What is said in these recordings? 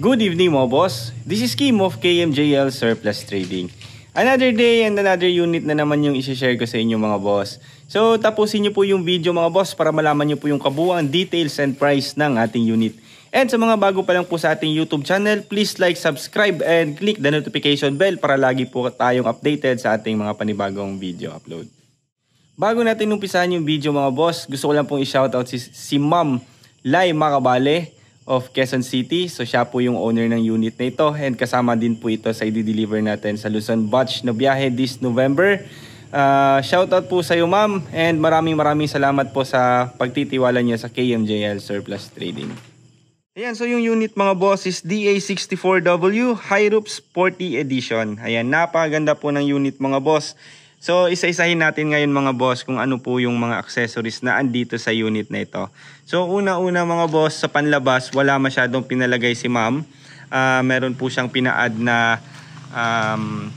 Good evening mga boss, this is Kim of KMJL Surplus Trading. Another day and another unit na naman yung isi-share ko sa inyo mga boss. So tapusin nyo po yung video mga boss para malaman nyo po yung kabuuan details and price ng ating unit. And sa mga bago pa lang po sa ating YouTube channel, please like, subscribe and click the notification bell para lagi po tayong updated sa ating mga panibagong video upload. Bago natin umpisahan yung video mga boss, gusto ko lang pong i-shoutout si Ma'am Lai Macabale of Quezon City. So siya po yung owner ng unit na ito and kasama din po ito sa i-deliver natin sa Luzon batch na biyahe this November. Shoutout po sa iyo ma'am and maraming salamat po sa pagtitiwala niya sa KMJL Surplus Trading. Ayan, so yung unit mga boss is DA64W Hyrup Sporty Edition. Ayan, napakaganda po ng unit mga boss. So isa-isahin natin ngayon mga boss kung ano po yung mga accessories na andito sa unit na ito. So una-una mga boss, sa panlabas wala masyadong pinalagay si ma'am. Meron po siyang pina-add na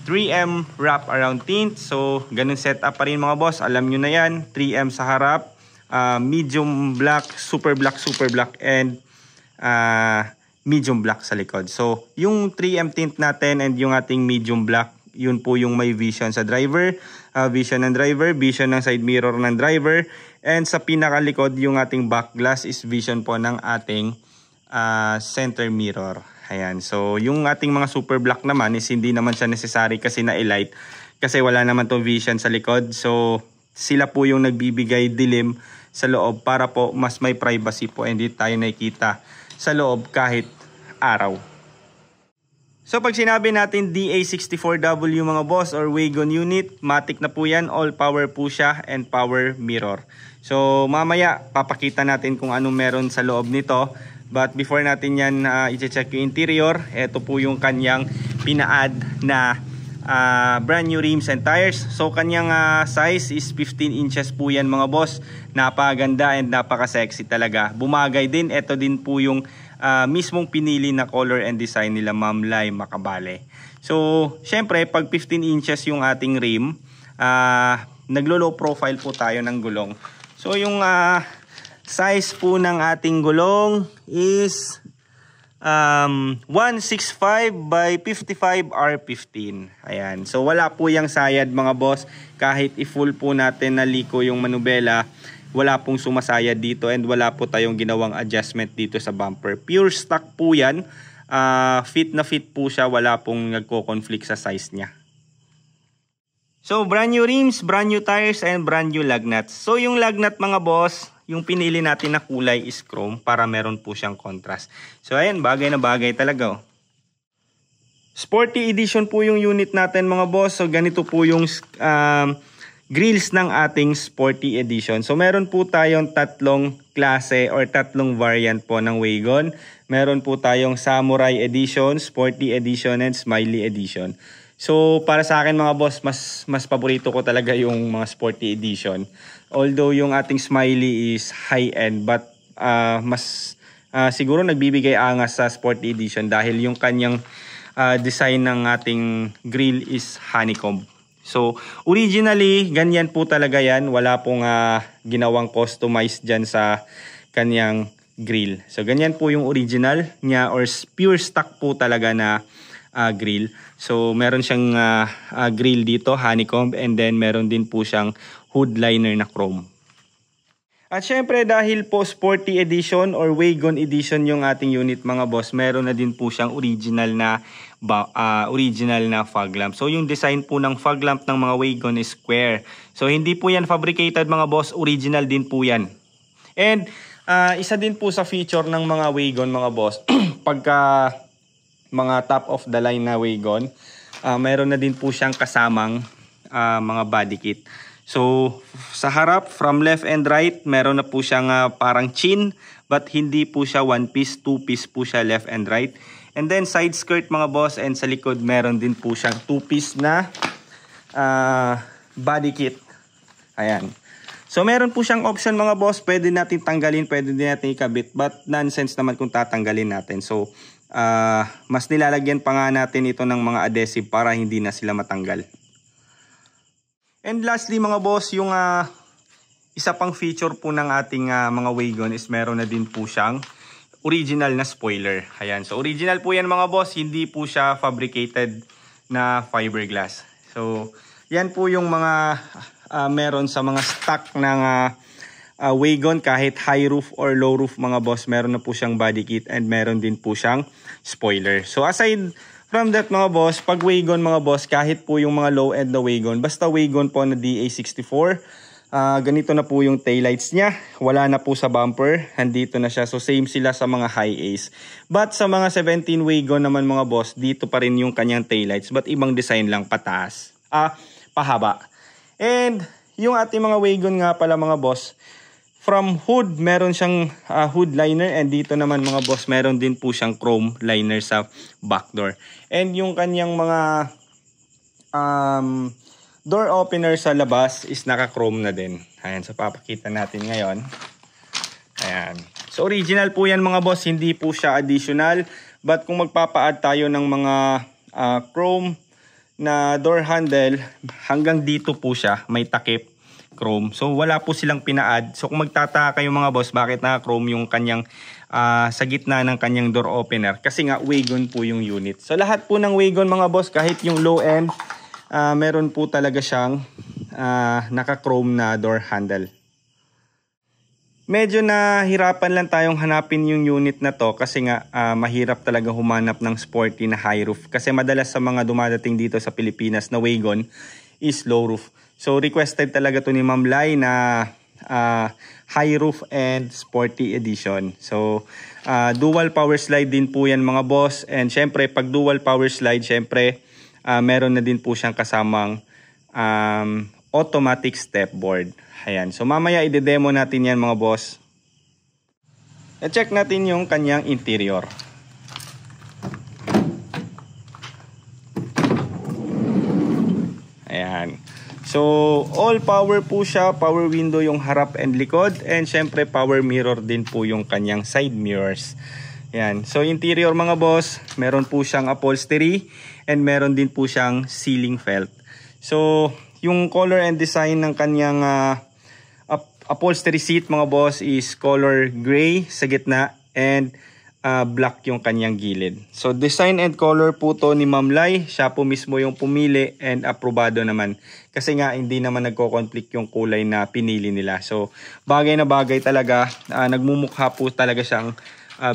3M wrap around tint. So ganun setup pa rin mga boss, alam nyo na yan. 3M sa harap, medium black, super black and medium black sa likod. So yung 3M tint natin and yung ating medium black, yun po yung may vision sa driver, vision ng driver, vision ng side mirror ng driver, and sa pinakalikod yung ating back glass is vision po ng ating center mirror. Ayan, so yung ating mga super black naman is hindi naman siya necessary kasi na-light kasi wala naman tong vision sa likod. So sila po yung nagbibigay dilim sa loob para po mas may privacy po, hindi tayo nakikita sa loob kahit araw. So pag sinabi natin DA64W mga boss or wagon unit, matic na po yan, all power po siya and power mirror. So mamaya papakita natin kung anong meron sa loob nito. But before natin yan i-check yung interior, ito po yung kanyang pina-add na brand new rims and tires. So kanyang size is 15 inches po yan mga boss. Napakaganda and napaka-sexy talaga. Bumagay din, ito din po yung mismong pinili na color and design nila Ma'am Lai Macabale. So syempre pag 15 inches yung ating rim, naglo-low profile po tayo ng gulong. So yung size po ng ating gulong is 165 by 55 R15. Ayan. So wala po yung sayad mga boss. Kahit i-full po natin na liko yung manubela, wala pong sumasayad dito and wala po tayong ginawang adjustment dito sa bumper. Pure stock po yan. Fit na fit po siya. Wala pong nagko-conflict sa size niya. So brand new rims, brand new tires and brand new lug nuts. So yung lug nut mga boss, yung pinili natin na kulay is chrome para meron po siyang contrast. So ayan, bagay na bagay talaga. Sporty edition po yung unit natin mga boss. So ganito po yung grills ng ating Sporty Edition. So meron po tayong tatlong klase or tatlong variant po ng wagon. Meron po tayong Samurai Edition, Sporty Edition, and Smiley Edition. So para sa akin mga boss, mas paborito ko talaga yung mga Sporty Edition. Although yung ating Smiley is high-end, but siguro nagbibigay angas sa Sporty Edition dahil yung kanyang design ng ating grill is honeycomb. So, originally, ganyan po talaga yan. Wala pong ginawang customized dyan sa kanyang grill. So, ganyan po yung original niya or pure stock po talaga na grill. So, meron siyang grill dito, honeycomb, and then meron din po siyang hood liner na chrome. At syempre dahil po Sporty Edition or Wagon Edition yung ating unit mga boss, meron na din po siyang original na fog lamp. So yung design po ng fog lamp ng mga Wagon is square. So hindi po yan fabricated mga boss, original din po yan. And isa din po sa feature ng mga Wagon mga boss, pagka mga top of the line na Wagon, meron na din po siyang kasamang mga body kit. So sa harap, from left and right, meron na po siyang parang chin, but hindi po siya one piece, two piece po siya left and right. And then side skirt mga boss, and sa likod meron din po siyang 2-piece na body kit. Ayan. So meron po siyang option mga boss, pwede natin tanggalin, pwede din natin ikabit, but nonsense naman kung tatanggalin natin. So mas nilalagyan pa nga natin ito ng mga adhesive para hindi na sila matanggal. And lastly mga boss, yung isa pang feature po ng ating mga wagon is meron na din po siyang original na spoiler. Ayan. So original po yan mga boss, hindi po siya fabricated na fiberglass. So yan po yung mga meron sa mga stock ng wagon, kahit high roof or low roof mga boss, meron na po siyang body kit and meron din po siyang spoiler. So aside from that mga boss, pag wagon mga boss, kahit po yung mga low end na wagon, basta wagon po na DA64, ganito na po yung taillights niya. Wala na po sa bumper, andito na siya. So same sila sa mga high A's. But sa mga 17 wagon naman mga boss, dito pa rin yung kanyang taillights, but ibang design lang, pataas, pahaba. And yung ating mga wagon nga pala mga boss, from hood meron siyang hood liner, and dito naman mga boss meron din po siyang chrome liner sa back door. And yung kanyang mga door opener sa labas is naka-chrome na din. Ayan, so papakita natin ngayon. Ayan. So original po yan mga boss, hindi po siya additional. But kung magpapa-add tayo ng mga chrome na door handle, hanggang dito po siya, may takip chrome. So wala po silang pina-add. So kung magtataka kayo mga boss, bakit naka-chrome yung kanyang sa gitna ng kanyang door opener? Kasi nga wagon po yung unit. So lahat po ng wagon mga boss, kahit yung low end, meron po talaga siyang naka-chrome na door handle. Medyo nahirapan lang tayong hanapin yung unit na to kasi nga mahirap talaga humanap ng sporty na high roof. Kasi madalas sa mga dumadating dito sa Pilipinas na wagon is low roof. So requested talaga to ni Ma'am Lai na high roof and sporty edition. So dual power slide din po yan mga boss. And syempre pag dual power slide, syempre meron na din po siyang kasamang automatic step board. Ayan. So mamaya i-demo natin yan mga boss. I-check natin yung kanyang interior. Ayan. So all power po siya. Power window yung harap and likod. And syempre power mirror din po yung kanyang side mirrors. Ayan. So interior mga boss, meron po siyang upholstery and meron din po siyang ceiling felt. So yung color and design ng kanyang upholstery seat mga boss is color gray sa gitna and black yung kanyang gilid. So design and color po to ni Ma'am Lai. Siya po mismo yung pumili and aprobado naman. Kasi nga hindi naman nagko-conflict yung kulay na pinili nila. So bagay na bagay talaga. Nagmumukha po talaga siyang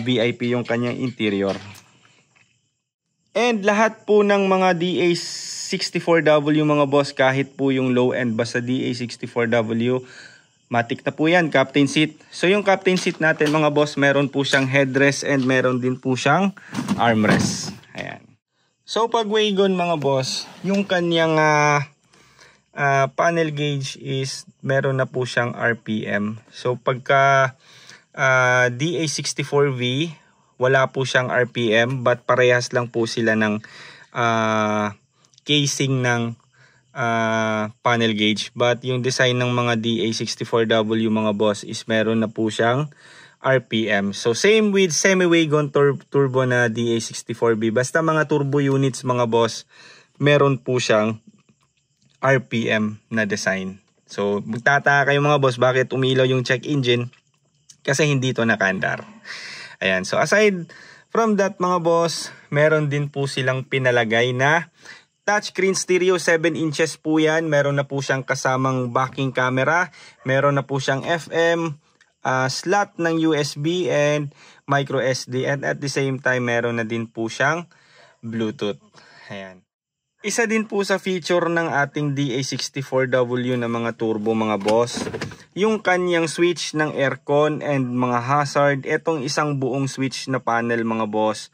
VIP yung kanyang interior. And lahat po ng mga DA64W mga boss, kahit po yung low end basta DA64W, matik na po yan, captain seat. So yung captain seat natin mga boss, meron po siyang headrest and meron din po siyang armrest. Ayan. So pag wagon mga boss, yung kanyang panel gauge is meron na po siyang RPM. So pagka DA64V, wala po siyang RPM, but parehas lang po sila ng casing ng panel gauge. But yung design ng mga DA64W mga boss is meron na po siyang RPM. So same with semi-wagon turbo na DA64B. Basta mga turbo units mga boss, meron po siyang RPM na design. So magtataka kayo mga boss, bakit umilaw yung check engine? Kasi hindi to nakandar. Ayan, so aside from that mga boss, meron din po silang pinalagay na touchscreen stereo, 7 inches po yan. Meron na po siyang kasamang backing camera. Meron na po siyang FM, slot ng USB and micro SD. And at the same time, meron na din po siyang Bluetooth. Ayan. Isa din po sa feature ng ating DA64W na mga turbo mga boss, yung kanyang switch ng aircon and mga hazard. Itong isang buong switch na panel mga boss,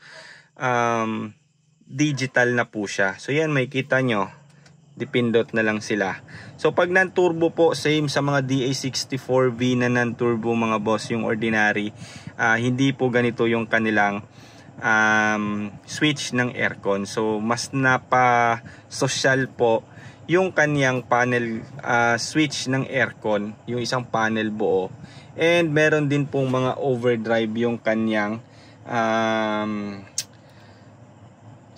digital na po siya. So yan, may kita nyo, dipindot na lang sila. So pag non-turbo po, same sa mga DA64V na non-turbo mga boss, yung ordinary, hindi po ganito yung kanilang switch ng aircon. So mas napa-social po yung kanyang panel switch ng aircon, yung isang panel buo. And meron din pong mga overdrive yung kanyang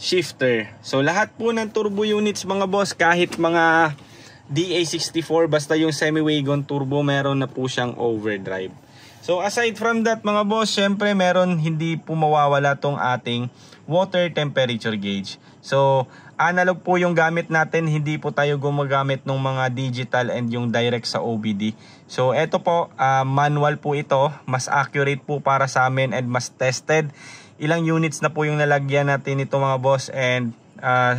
shifter. So lahat po ng turbo units mga boss, kahit mga DA64, basta yung semi-wagon turbo, meron na po siyang overdrive. So aside from that mga boss, syempre meron, hindi po mawawala tong ating water temperature gauge. So analog po yung gamit natin, hindi po tayo gumagamit ng mga digital and yung direct sa OBD. So eto po, manual po ito, mas accurate po para sa amin and mas tested. Ilang units na po yung nalagyan natin ito mga boss, and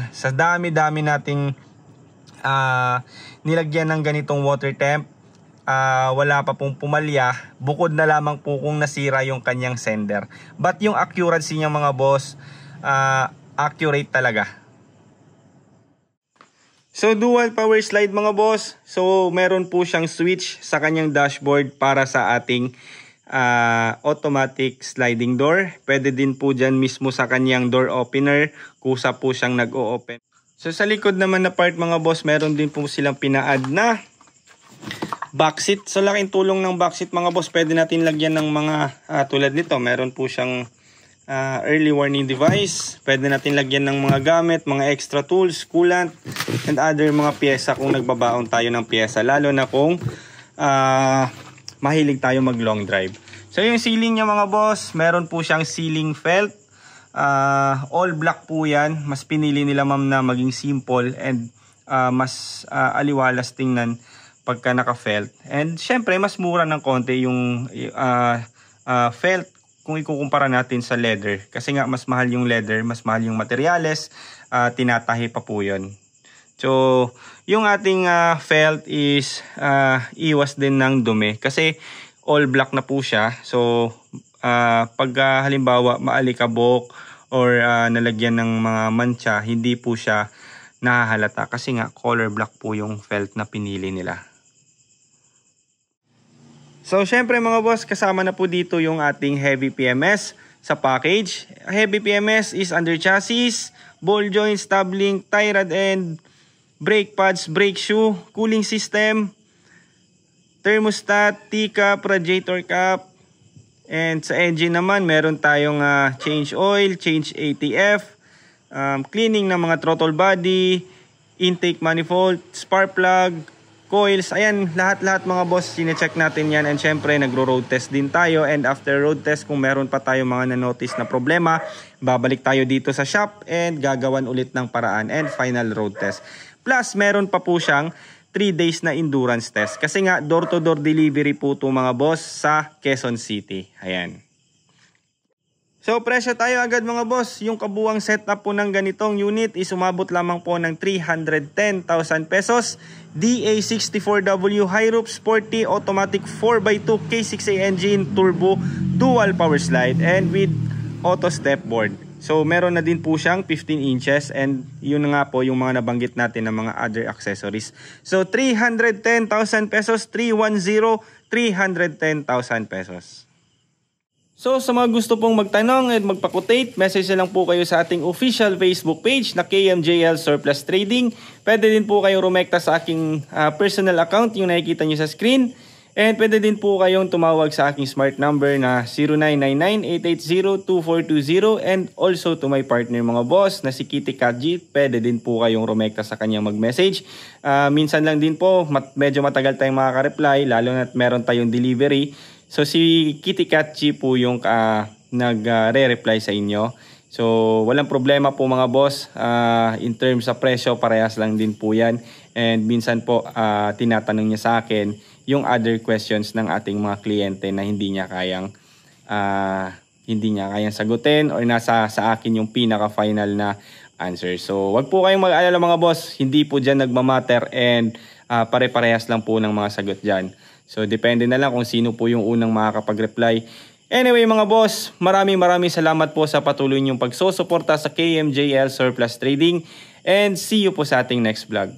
sa dami-dami nating nilagyan ng ganitong water temp, wala pa pong pumalya, bukod na lamang po kung nasira yung kanyang sender. But yung accuracy niya mga boss, accurate talaga. So dual power slide mga boss. So meron po siyang switch sa kanyang dashboard para sa ating automatic sliding door. Pwede din po dyan mismo sa kanyang door opener, kusa po siyang nag-o-open. So sa likod naman na part mga boss, meron din po silang pina-add na backseat. So laking tulong ng backseat mga boss, pwede natin lagyan ng mga tulad nito. Meron po siyang early warning device. Pwede natin lagyan ng mga gamit, mga extra tools, coolant, and other mga pyesa kung nagbabaon tayo ng pyesa. Lalo na kung mahilig tayo mag long drive. So yung ceiling niya mga boss, meron po siyang ceiling felt. All black po yan. Mas pinili nila ma'am na maging simple and mas aliwalas tingnan pagka naka-felt. And syempre mas mura ng konti yung felt kung ikukumpara natin sa leather. Kasi nga mas mahal yung leather, mas mahal yung materyales, tinatahi pa po yun. So yung ating felt is iwas din ng dumi kasi all black na po siya. So pag halimbawa maalikabok or nalagyan ng mga mancha, hindi po siya nahahalata kasi nga color black po yung felt na pinili nila. So syempre mga boss, kasama na po dito yung ating heavy PMS sa package. Heavy PMS is under chassis, ball joints, tab link, tie rod end, brake pads, brake shoe, cooling system, thermostat, T-cap, radiator cap. And sa engine naman, meron tayong change oil, change ATF, cleaning ng mga throttle body, intake manifold, spark plug, coils. Ayan, lahat-lahat mga boss, sinecheck natin yan. And syempre, nagro-road test din tayo. And after road test, kung meron pa tayo mga na-notice na problema, babalik tayo dito sa shop and gagawan ulit ng paraan and final road test. Plus, meron pa po siyang 3 days na endurance test. Kasi nga, door-to-door delivery po ito mga boss sa Quezon City. Ayan. So, presyo tayo agad mga boss. Yung kabuwang setup po ng ganitong unit is umabot lamang po ng 310,000 pesos. DA64W High Roof Sporty Automatic 4x2 K6A engine, turbo, dual power slide, and with auto step board. So meron na din po siyang 15 inches and yun nga po yung mga nabanggit natin ng mga other accessories. So 310,000 pesos, 310,000 pesos. So sa mga gusto pong magtanong at magpakutate, message na lang po kayo sa ating official Facebook page na KMJL Surplus Trading. Pwede din po kayong rumekta sa aking personal account, yung nakikita nyo sa screen. And pwede din po kayong tumawag sa aking smart number na 0999-880-2420. And also to my partner mga boss na si Kitty Kaji, pwede din po kayong rumekta sa kanyang mag-message. Minsan lang din po, medyo matagal tayong makaka-reply, lalo na't meron tayong delivery. So si Kitty Kaji po yung nagre-reply sa inyo. So walang problema po mga boss, in terms sa presyo, parehas lang din po yan. And minsan po tinatanong niya sa akin yung other questions ng ating mga kliyente na hindi niya kayang sagutin or nasa sa akin yung pinaka-final na answer. So wag po kayong mag-alala mga boss, hindi po dyan nagmamatter and pare-parehas lang po ng mga sagot dyan. So depende na lang kung sino po yung unang makakapag-reply. Anyway mga boss, maraming salamat po sa patuloy niyong pagsusuporta sa KMJL Surplus Trading and see you po sa ating next vlog.